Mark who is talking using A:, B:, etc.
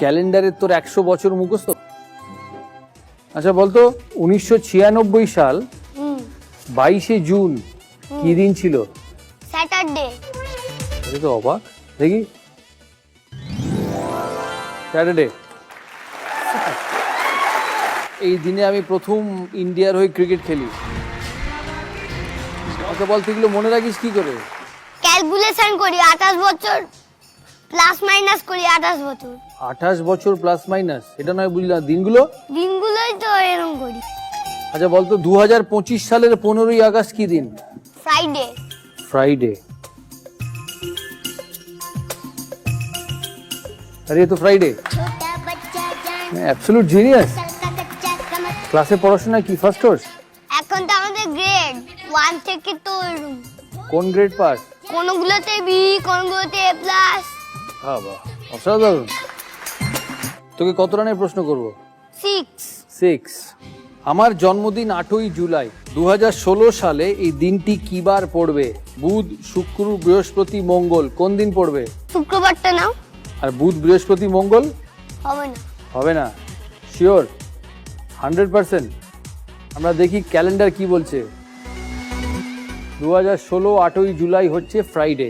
A: ক্যালেন্ডারের তোর 100 বছর মুখস্থ? আচ্ছা বলতো 1996 সাল 22শে জুন কি দিন ছিল?
B: স্যাটারডে।
A: এটা তো অবাক, দেখি স্যাটারডে। এই দিনে আমি প্রথম ইন্ডিয়ার হয়ে ক্রিকেট খেলি। আমাকে বল তুই এগুলো মনে রাখিস কি করে?
B: ক্যালকুলেশন করি 28 বছর প্লাস মাইনাস করি 28 বছর।
A: 28 বছর প্লাস মাইনাস, এটা নয় বুঝলাম, দিনগুলো
B: দিনগুলোই তো এরকম করি।
A: আচ্ছা বলতো 2025 সালের 15ই আগস্ট কি দিন?
B: ফ্রাইডে।
A: फ्राइडे। अरे ये तो फ्राइडे। Absolute genius. ক্লাসে পড়াশোনা কি ফার্স্ট কোর্স?
B: এখন তো আমাদের গ্রেড 1 থেকে তো
A: কোন গ্রেড পাস?
B: কোনগুলোতে বি, কোনগুলোতে এ প্লাস।
A: বাহ, অসাধারণ। তোকে কত রানের প্রশ্ন করব?
B: 6।
A: আমার জন্মদিন 8ই জুলাই। 2016 সালে এই দিনটি কি বার পড়বে? বুধ, শুক্র, বৃহস্পতি, মঙ্গল, কোন দিন পড়বে?
B: শুক্রবারটা নাও।
A: আর বুধ, বৃহস্পতি, মঙ্গল
B: হবে না।
A: হবে না? শিওর 100%? আমরা দেখি ক্যালেন্ডার কি বলছে। 2016 8ই জুলাই হচ্ছে ফ্রাইডে।